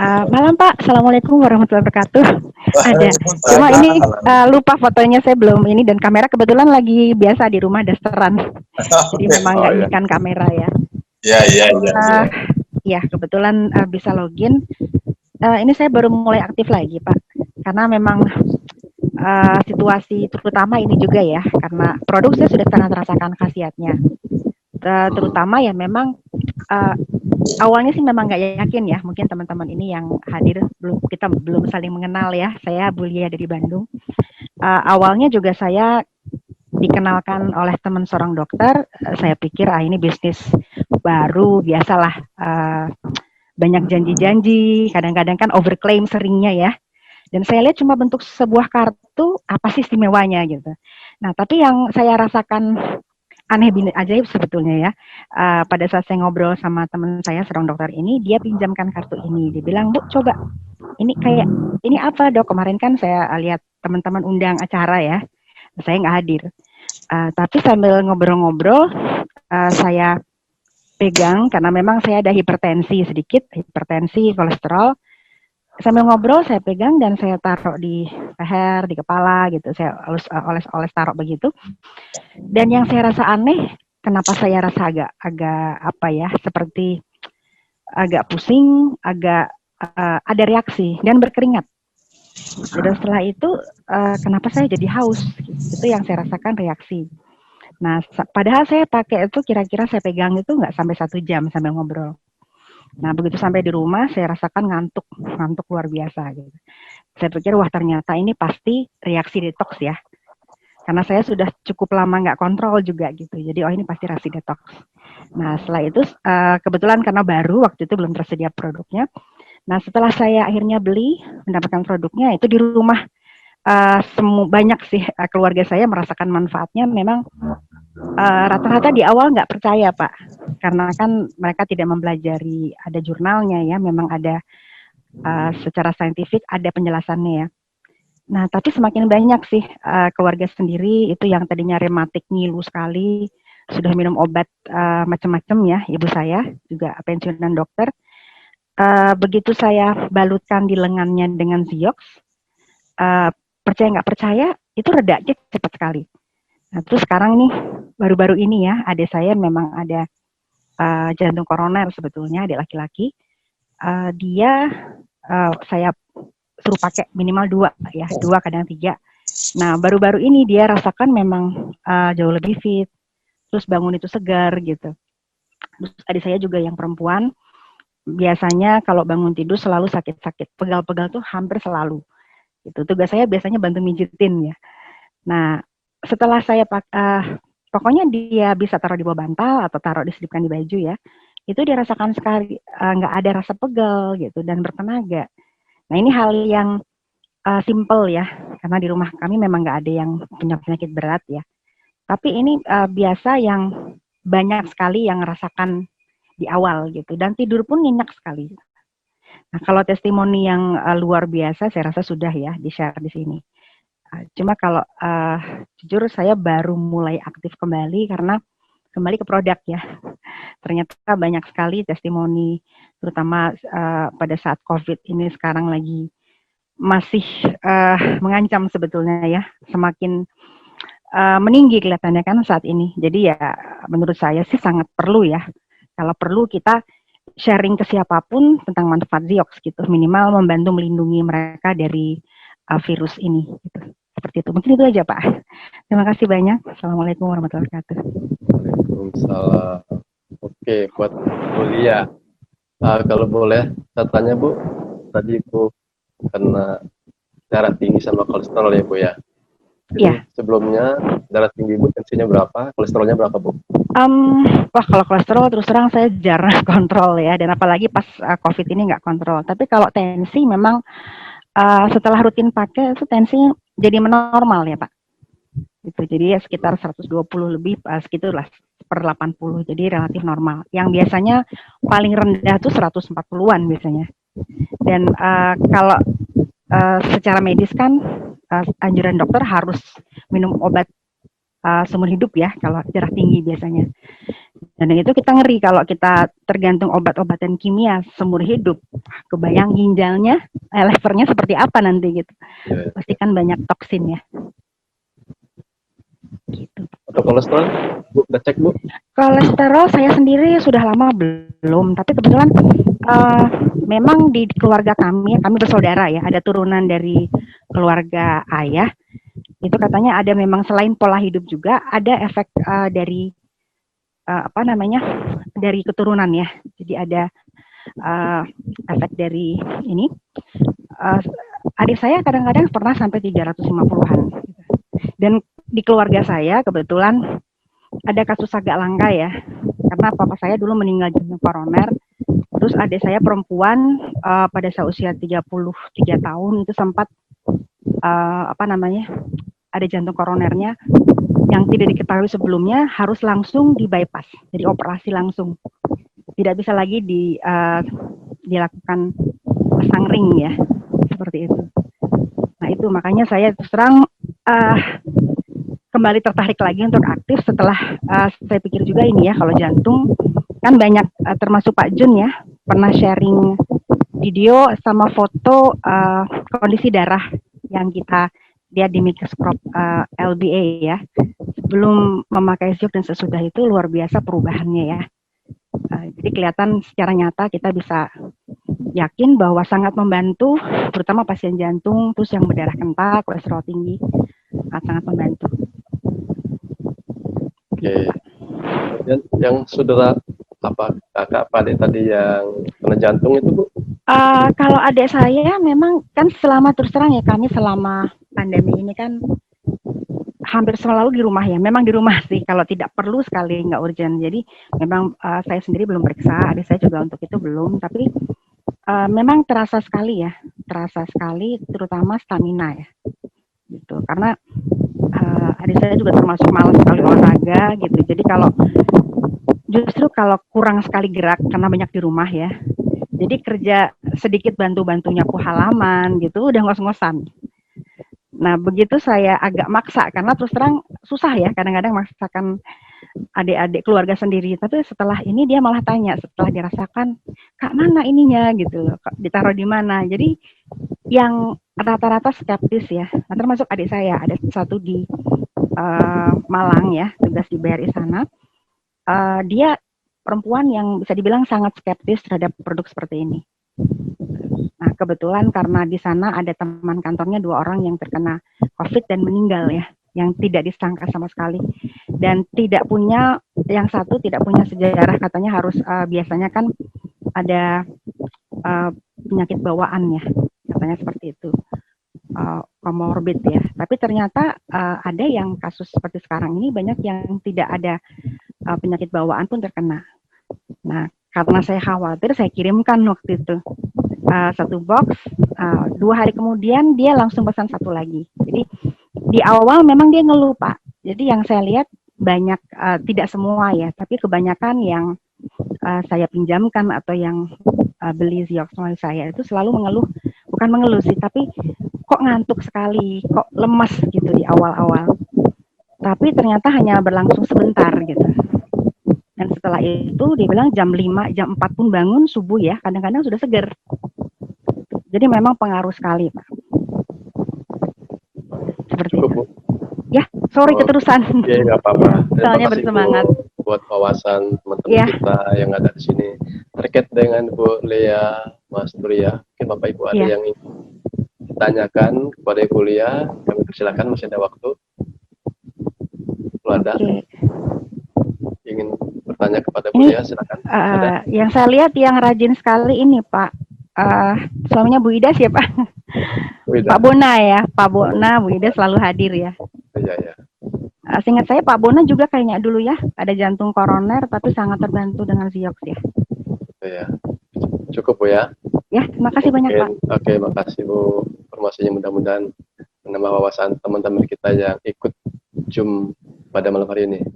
Malam Pak, Assalamualaikum warahmatullahi wabarakatuh. Ada, cuma ini Waalaikumsalam. lupa fotonya saya belum ini dan kamera kebetulan lagi biasa di rumah dasteran. Jadi Oke. memang Oh nggak ya. inikan kamera ya. Ya, ya, ya, Uh, ya. ya kebetulan bisa login. Ini saya baru mulai aktif lagi Pak, karena memang situasi terutama ini juga ya, karena produk saya sudah sangat rasakan khasiatnya. Terutama ya memang uh, awalnya sih memang nggak yakin ya, mungkin teman-teman ini yang hadir kita belum saling mengenal ya. Saya Bulia dari Bandung. Awalnya juga saya dikenalkan oleh teman seorang dokter. Saya pikir ini bisnis baru, biasalah, banyak janji-janji, kadang-kadang kan overclaim seringnya ya. Dan saya lihat cuma bentuk sebuah kartu, apa sih istimewanya gitu. Nah, tapi yang saya rasakan aneh bini ajaib sebetulnya ya. Pada saat saya ngobrol sama teman saya seorang dokter ini, dia pinjamkan kartu ini. Dia bilang, "Bu, coba. Ini kayak ini apa, Dok? Kemarin kan saya lihat teman-teman undang acara ya. Saya nggak hadir. Tapi sambil ngobrol-ngobrol, saya pegang karena memang saya ada hipertensi sedikit, hipertensi, kolesterol. Sambil ngobrol saya pegang dan saya taruh di leher, di kepala gitu. Saya oles-oles taruh begitu. Dan yang saya rasa aneh, kenapa saya rasa agak apa ya, seperti agak pusing, agak ada reaksi dan berkeringat. Dan setelah itu kenapa saya jadi haus? Itu yang saya rasakan reaksi. Nah, padahal saya pakai itu kira-kira saya pegang itu nggak sampai 1 jam sambil ngobrol. Nah, begitu sampai di rumah saya rasakan ngantuk luar biasa gitu. Saya pikir wah ternyata ini pasti reaksi detox ya. Karena saya sudah cukup lama nggak kontrol juga gitu. Jadi oh ini pasti reaksi detox. Nah setelah itu kebetulan karena baru waktu itu belum tersedia produknya. Nah setelah saya akhirnya beli mendapatkan produknya itu di rumah banyak sih keluarga saya merasakan manfaatnya. Memang rata-rata di awal nggak percaya Pak. Karena kan mereka tidak mempelajari ada jurnalnya ya. Memang ada secara saintifik ada penjelasannya ya. Nah, tapi semakin banyak sih keluarga sendiri itu yang tadinya rematik ngilu sekali, sudah minum obat macam-macam ya, ibu saya juga pensiunan dokter. Begitu saya balutkan di lengannya dengan Ziox, percaya nggak percaya, itu reda cepat sekali. Nah, terus sekarang nih, baru-baru ini ya, adik saya memang ada jantung koroner sebetulnya, adik laki-laki. Dia saya suruh pakai minimal 2 ya, 2 kadang 3. Nah, baru-baru ini dia rasakan memang jauh lebih fit, terus bangun itu segar gitu. Terus adik saya juga yang perempuan, biasanya kalau bangun tidur selalu sakit-sakit, pegal-pegal tuh hampir selalu. Gitu. Tugas saya biasanya bantu mijitin ya. Nah, setelah saya pokoknya dia bisa taruh di bawah bantal atau taruh diselipkan di baju ya, itu dia rasakan sekali nggak ada rasa pegal gitu dan bertenaga. Nah ini hal yang simple ya, karena di rumah kami memang nggak ada yang punya penyakit berat ya. Tapi ini biasa yang banyak sekali yang rasakan di awal gitu, dan tidur pun nyenyak sekali. Nah kalau testimoni yang luar biasa, saya rasa sudah ya di-share di sini. Cuma kalau jujur saya baru mulai aktif kembali karena kembali ke produk ya. Ternyata banyak sekali testimoni, terutama pada saat COVID ini sekarang lagi masih mengancam sebetulnya ya, semakin meninggi kelihatannya kan saat ini. Jadi ya menurut saya sih sangat perlu ya, kalau perlu kita sharing ke siapapun tentang manfaat Ziox gitu, minimal membantu melindungi mereka dari virus ini gitu. Seperti itu, mungkin itu aja Pak. Terima kasih banyak. Assalamualaikum warahmatullahi wabarakatuh. Waalaikumsalam. Oke, buat Bu Lia. Kalau boleh, saya tanya Bu, tadi Bu karena darah tinggi sama kolesterol ya Bu ya. Jadi sebelumnya darah tinggi Bu tensinya berapa, kolesterolnya berapa Bu? Wah kalau kolesterol terus terang saya jarang kontrol ya, dan apalagi pas COVID ini nggak kontrol. Tapi kalau tensi memang setelah rutin pakai itu tensinya jadi normal ya Pak. Gitu. Jadi ya sekitar 120 lebih segitulah per 80. Jadi relatif normal. Yang biasanya paling rendah tuh 140-an biasanya. Dan kalau secara medis kan anjuran dokter harus minum obat seumur hidup ya kalau darah tinggi biasanya. Dan itu kita ngeri kalau kita tergantung obat-obatan kimia seumur hidup. Kebayang ginjalnya, levernya seperti apa nanti gitu. Pasti kan banyak toksin ya. Gitu. Atau kolesterol, Bu, udah cek Bu? Kolesterol saya sendiri sudah lama belum, tapi kebetulan memang di keluarga kami bersaudara ya, ada turunan dari keluarga ayah. Itu katanya ada memang selain pola hidup juga ada efek dari dari keturunan ya. Jadi ada efek dari ini. Adik saya kadang-kadang pernah sampai 350-an. Dan di keluarga saya kebetulan ada kasus agak langka ya. Karena papa saya dulu meninggal jantung koroner. Terus adik saya perempuan pada usia 33 tahun itu sempat ada jantung koronernya yang tidak diketahui sebelumnya, harus langsung di bypass, jadi operasi langsung, tidak bisa lagi dilakukan pasang ring ya, seperti itu. Nah itu makanya saya terus terang kembali tertarik lagi untuk aktif setelah saya pikir juga ini ya, kalau jantung kan banyak termasuk Pak Jun ya pernah sharing video sama foto kondisi darah yang dia di mikroskop LBA ya, sebelum memakai Siok dan sesudah itu luar biasa perubahannya ya. Jadi kelihatan secara nyata kita bisa yakin bahwa sangat membantu, terutama pasien jantung, terus yang berdarah kental, kolesterol tinggi, sangat membantu. Oke. Dan yang saudara kakak adik tadi yang kena jantung itu Bu? Kalau adik saya memang kan selama terus terang ya, kami selama pandemi ini kan hampir selalu di rumah ya. Memang di rumah sih, kalau tidak perlu sekali nggak urgent. Jadi memang saya sendiri belum periksa, adik saya juga untuk itu belum. Tapi memang terasa sekali ya, terutama stamina ya. Gitu. Karena adik saya juga termasuk malas sekali olahraga gitu. Jadi justru kalau kurang sekali gerak karena banyak di rumah ya. Jadi kerja sedikit bantu-bantu nyapu halaman gitu udah ngos-ngosan. Nah begitu saya agak maksa karena terus terang susah ya kadang-kadang maksakan adik-adik keluarga sendiri. Tapi setelah ini dia malah tanya, setelah dirasakan, Kak mana ininya gitu loh, ditaruh di mana. Jadi yang rata-rata skeptis ya, nah, termasuk adik saya, ada satu di Malang ya, tugas di BRI sana. Dia perempuan yang bisa dibilang sangat skeptis terhadap produk seperti ini. Nah, kebetulan karena di sana ada teman kantornya 2 orang yang terkena COVID dan meninggal ya, yang tidak disangka sama sekali. Dan yang satu tidak punya sejarah, katanya harus biasanya kan ada penyakit bawaan ya, katanya seperti itu. Komorbid ya. Tapi ternyata ada yang kasus seperti sekarang ini banyak yang tidak ada penyakit bawaan pun terkena. Nah, karena saya khawatir, saya kirimkan waktu itu 1 box. 2 hari kemudian dia langsung pesan 1 lagi. Jadi di awal memang dia ngeluh Pak. Jadi yang saya lihat banyak, tidak semua ya, tapi kebanyakan yang saya pinjamkan atau yang beli Ziox melalui saya itu selalu bukan mengeluh sih, tapi kok ngantuk sekali, kok lemas gitu di awal-awal. Tapi ternyata hanya berlangsung sebentar gitu. Dan setelah itu dia bilang jam 5, jam 4 pun bangun subuh ya, kadang-kadang sudah segar. Jadi memang pengaruh sekali Pak. Seperti itu. Ya, sorry keterusan. Iya, nggak apa-apa. Soalnya bersemangat. Buat wawasan teman-teman kita yang ada di sini terkait dengan Bu Lea, Mas Turia. Mungkin Bapak Ibu ada yang ingin ditanyakan kepada Ibu Lea, kami persilakan, masih ada waktu. Kalau ada ingin bertanya kepada Bu Lea, silakan. Yang saya lihat yang rajin sekali ini Pak, suaminya Bu Ida siapa? Pak Bona ya, Pak Bona, Bu Ida selalu hadir ya. Iya. Seingat saya Pak Bona juga kayaknya dulu ya, ada jantung koroner tapi sangat terbantu dengan Ziox ya. Iya. Cukup Bu ya. Ya, terima kasih banyak Pak. Oke, makasih Bu. Informasinya mudah-mudahan menambah wawasan teman-teman kita yang ikut Zoom pada malam hari ini.